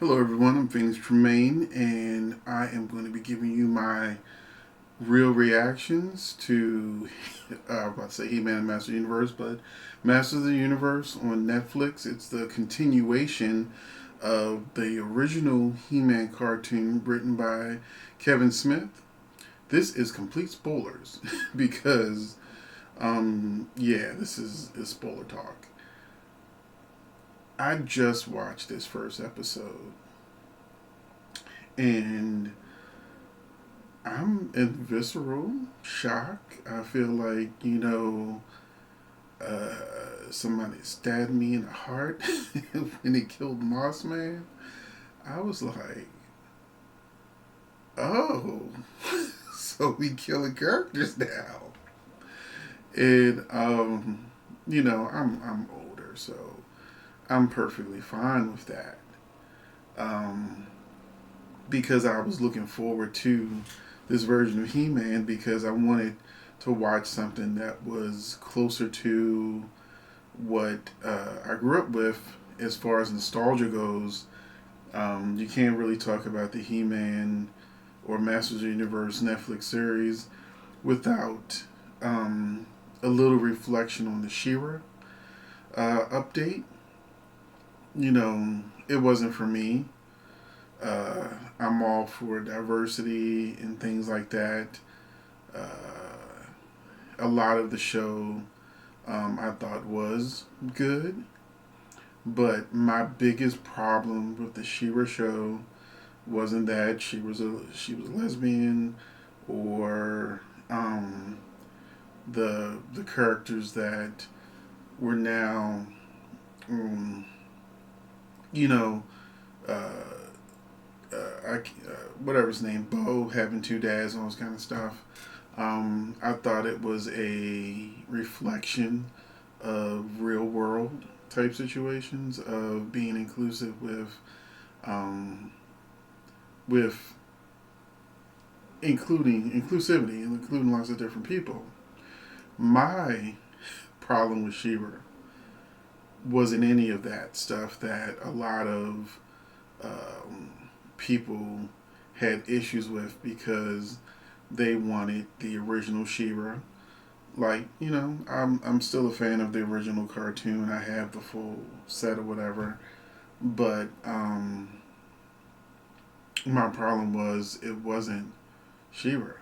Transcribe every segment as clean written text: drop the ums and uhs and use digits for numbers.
Hello, everyone. I'm Phoenix Tremaine, and I am going to be giving you my real reactions to, I was about to say He-Man and Master Universe, but Masters of the Universe on Netflix. It's the continuation of the original He-Man cartoon written by Kevin Smith. This is complete spoilers because, yeah, this is spoiler talk. I just watched this first episode and I'm in visceral shock. I feel like, somebody stabbed me in the heart when he killed Moss Man. I was like, oh, so we killing characters now. And, I'm older, so I'm perfectly fine with that. Um, because I was looking forward to this version of He Man because I wanted to watch something that was closer to what I grew up with as far as nostalgia goes. You can't really talk about the He Man or Masters of the Universe Netflix series without a little reflection on the She-Ra update. It wasn't for me. Uh, I'm all for diversity and things like that. A lot of the show I thought was good, but my biggest problem with the She-Ra show wasn't that she was a lesbian or the characters that were now um, you know uh, whatever his name, Bo having two dads and all this kind of stuff. I thought it was a reflection of real world type situations of being inclusive um, with including inclusivity and including lots of different people. My problem with She-Ra wasn't any of that stuff that a lot of people had issues with because they wanted the original She-Ra. Like, I'm still a fan of the original cartoon. I have the full set or whatever. But my problem was it wasn't She-Ra.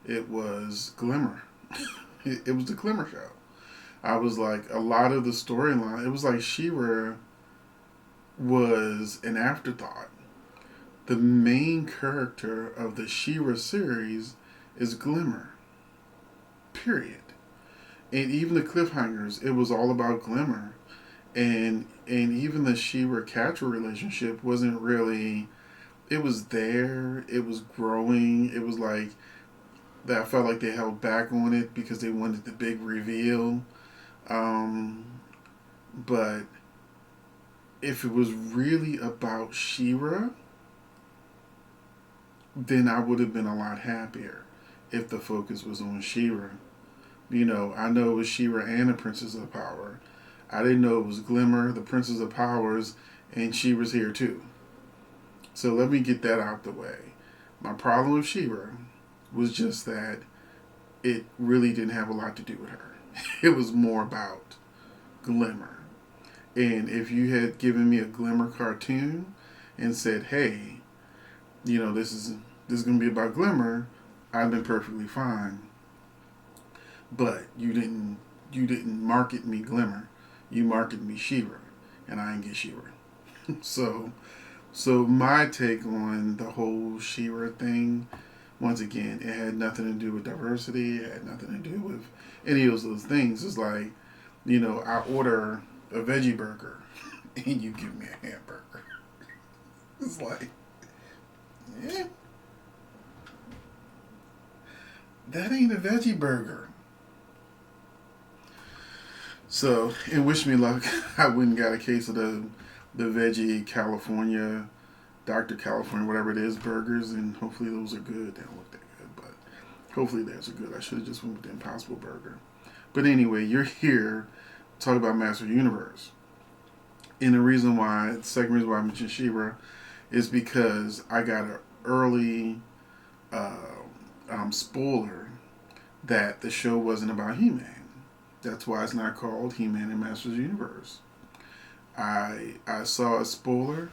It was Glimmer. It was the Glimmer show. I was like, a lot of the storyline, it was like She-Ra was an afterthought. The main character of the She-Ra series is Glimmer. Period. And even the cliffhangers, it was all about Glimmer. And even the She-Ra Catra relationship wasn't really. It was there. It was growing. It was like that. I felt like they held back on it because they wanted the big reveal. Um, but if it was really about She-Ra, then I would have been a lot happier if the focus was on She-Ra. I know it was She-Ra and the Princess of Power. I didn't know it was Glimmer, the Princess of Powers, and she was here too. So let me get that out the way. My problem with She-Ra was just that it really didn't have a lot to do with her. It was more about Glimmer. And if you had given me a Glimmer cartoon and said, "Hey, this is gonna be about Glimmer," I'd been perfectly fine. But you didn't market me Glimmer. You marketed me She-Ra, and I didn't get She-Ra. so so my take on the whole She-Ra thing, once again, it had nothing to do with diversity. It had nothing to do with any of those things. It's like, I order a veggie burger, and you give me a hamburger. It's like, yeah, that ain't a veggie burger. So, and wish me luck. I went and got a case of the veggie California, Dr. California, whatever it is, burgers, and hopefully those are good. They don't look that good, but hopefully theirs are good. I should have just went with the Impossible Burger. But anyway, you're here to talk about Master Universe. And the second reason why I mentioned She-Ra is because I got an early uh, spoiler that the show wasn't about He-Man. That's why it's not called He-Man and Masters of the Universe. I saw a spoiler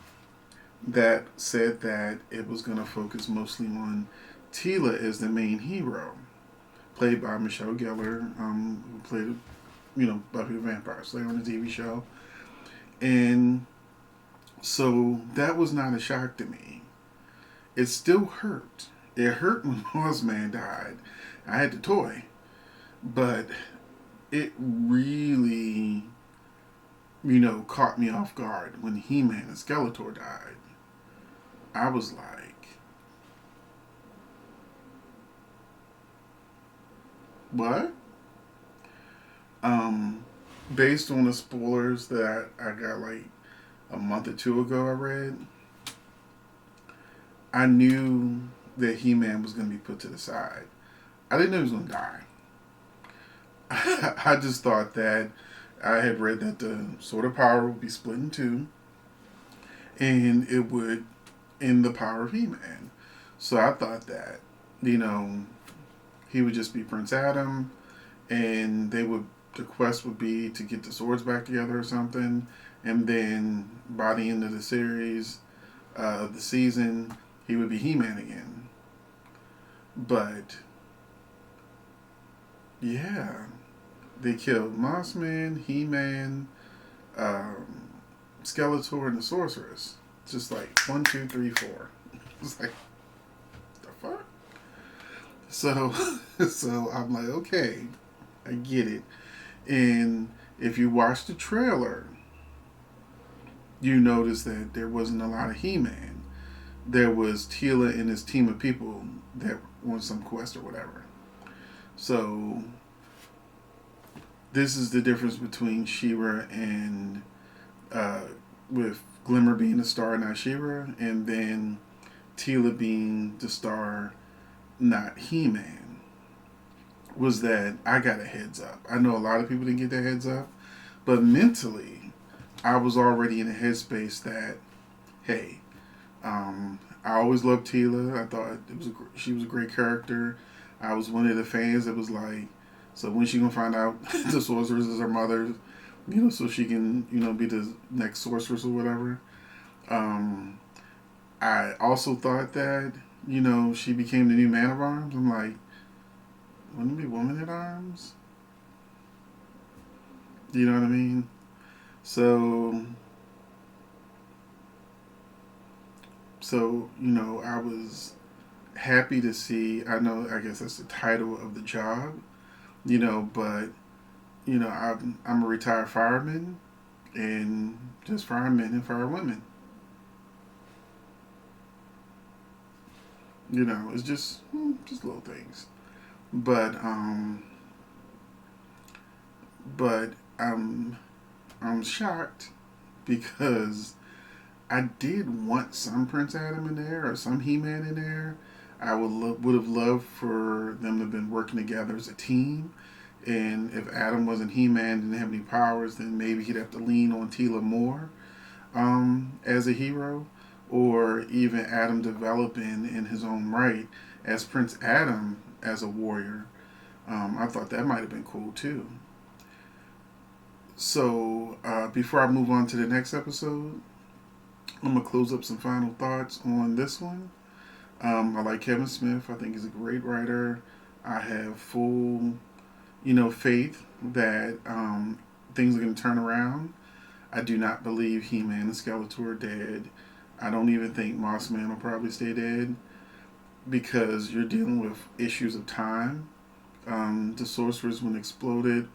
that said that it was going to focus mostly on Teela as the main hero, played by Michelle Gellar, who played, Buffy the Vampire Slayer on the TV show. And so that was not a shock to me. It still hurt. It hurt when Mossman died. I had the toy. But it really, caught me off guard when He-Man and Skeletor died. I was like, what? Um, Based on the spoilers that I got like a month or two ago, I read, I knew that He-Man was going to be put to the side. I didn't know he was going to die. I just thought that I had read that the Sword of Power would be split in two, and it would end the power of He-Man. So I thought that, you know, he would just be Prince Adam, and the quest would be to get the swords back together or something, and then by the end of the series, of the season, he would be He-Man again. But yeah, they killed Mossman, He-Man, um, Skeletor, and the Sorceress. Just like 1, 2, 3, 4. It's like the fuck. So, so I'm like, okay, I get it. And if you watch the trailer, you notice that there wasn't a lot of He-Man. There was Teela and his team of people that were on some quest or whatever. So this is the difference between She-Ra and uh, with Glimmer being the star, not She-Ra, and then Teela being the star, not He-Man. Was that I got a heads up. I know a lot of people didn't get that heads up, but mentally, I was already in a headspace that, hey, I always loved Teela. I thought she was a great character. I was one of the fans that was like, so when she gonna find out the sorceress is her mother, so she can, be the next sorceress or whatever. Um, I also thought that, she became the new Man of Arms. I'm like, wouldn't it be Woman at Arms? You know what I mean? So, I was happy to see. I know, I guess that's the title of the job, but I'm a retired fireman, and just firemen and firewomen. It's just little things. But but I'm shocked because I did want some Prince Adam in there or some He-Man in there. I would have loved for them to have been working together as a team. And if Adam wasn't He-Man, didn't have any powers, then maybe he'd have to lean on Teela more as a hero, or even Adam developing in his own right as Prince Adam as a warrior. I thought that might have been cool too. So before I move on to the next episode, I'm gonna close up some final thoughts on this one. I like Kevin Smith. I think he's a great writer. I have full, faith that things are going to turn around. I do not believe He-Man and Skeletor are dead. I don't even think Mossman will probably stay dead because you're dealing with issues of time. The sorceress, when exploded,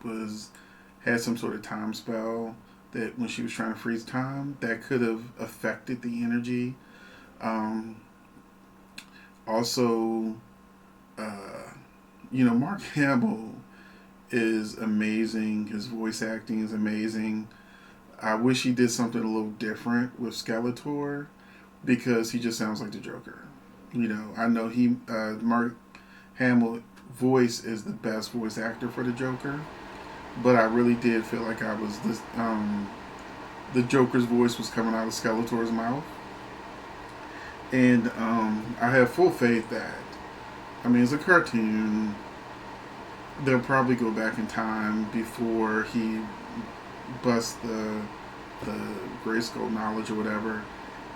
had some sort of time spell that when she was trying to freeze time, that could have affected the energy. Um, Also, Mark Hamill is amazing. His voice acting is amazing. I wish he did something a little different with Skeletor because he just sounds like the Joker. I know Mark Hamill voice is the best voice actor for the Joker, but I really did feel like I was the Joker's voice was coming out of Skeletor's mouth. And I have full faith that, I mean, it's a cartoon. They'll probably go back in time before he busts the Grayskull knowledge or whatever,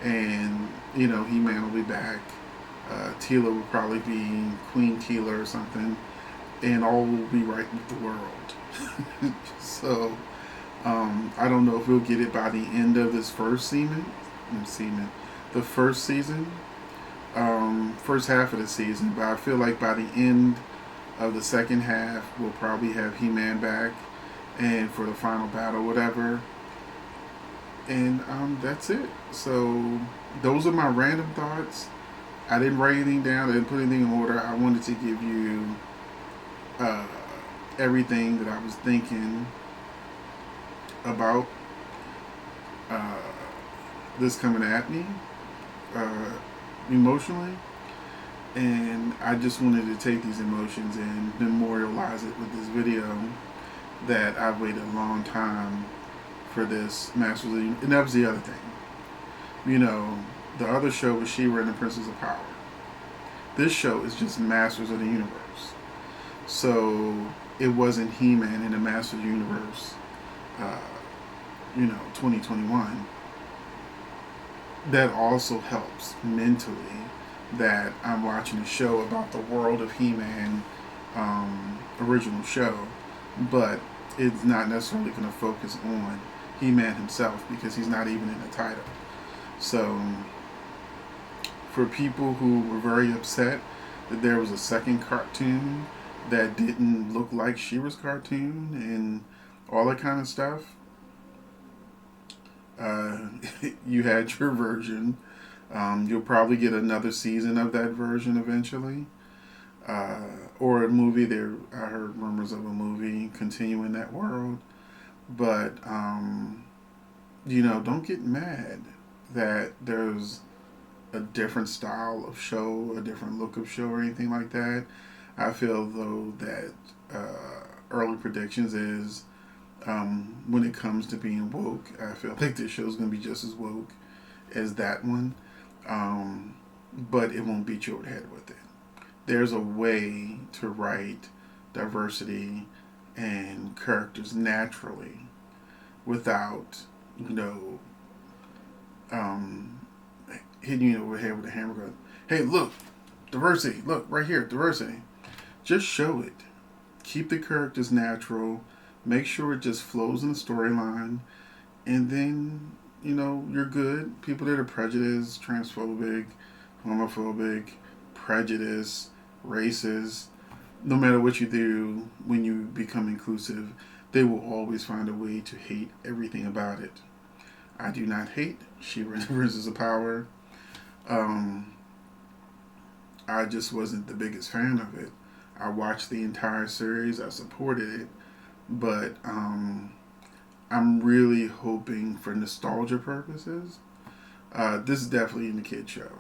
and He-Man will be back. Teela will probably be Queen Teela or something, and all will be right with the world. So I don't know if we'll get it by the end of this first the first season, first half of the season. But I feel like by the end of the second half, we'll probably have He-Man back, and for the final battle, whatever. And that's it. So those are my random thoughts. I didn't write anything down. I didn't put anything in order. I wanted to give you uh, everything that I was thinking about uh, this coming at me uh, emotionally. And I just wanted to take these emotions and memorialize it with this video that I've waited a long time for this Masters of the Universe. And that was the other thing. The other show was She-Ra and the Princess of Power. This show is just Masters of the Universe. So it wasn't He-Man in the Masters of the Universe, uh, 2021. That also helps mentally that I'm watching a show about the world of He-Man, original show, but it's not necessarily going to focus on He-Man himself because he's not even in the title. So for people who were very upset that there was a second cartoon that didn't look like She-Ra's cartoon and all that kind of stuff, you had your version. You'll probably get another season of that version eventually, or a movie. I heard rumors of a movie continuing that world, but don't get mad that there's a different style of show, a different look of show, or anything like that. I feel though that early predictions is when it comes to being woke, I feel like this show's gonna be just as woke as that one, but it won't beat you over the head with it. There's a way to write diversity and characters naturally without, you know, um, hitting you over the head with a hammer gun. Hey, look, diversity. Look, right here, diversity. Just show it. Keep the characters natural. Make sure it just flows in the storyline. And then, you're good. People that are prejudiced, transphobic, homophobic, prejudiced, racist, no matter what you do when you become inclusive, they will always find a way to hate everything about it. I do not hate She-Ra and the Princess of Power. Um, I just wasn't the biggest fan of it. I watched the entire series. I supported it, but I'm really hoping for nostalgia purposes. This is definitely in the kid show.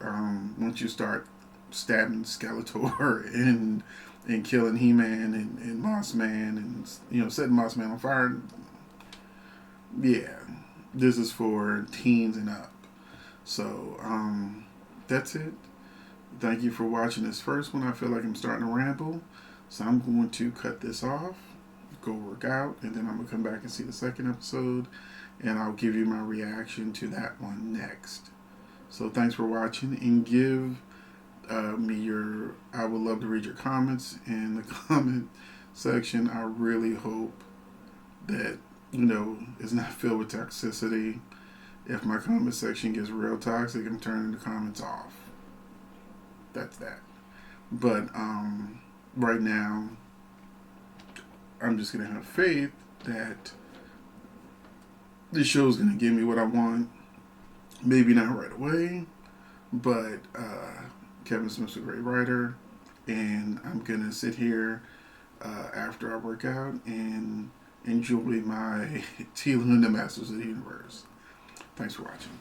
Once you start stabbing Skeletor and killing He-Man and Moss Man and setting Moss Man on fire, yeah, this is for teens and up. So that's it. Thank you for watching this first one. I feel like I'm starting to ramble, so I'm going to cut this off, go work out, and then I'm going to come back and see the second episode, and I'll give you my reaction to that one next. So thanks for watching, and give me your, I would love to read your comments in the comment section. I really hope that, it's not filled with toxicity. If my comment section gets real toxic, I'm turning the comments off. That's that. But right now, I'm just going to have faith that this show is going to give me what I want. Maybe not right away, but Kevin Smith's a great writer, and I'm going to sit here after I work out and enjoy my Teela and the Masters of the Universe. Thanks for watching.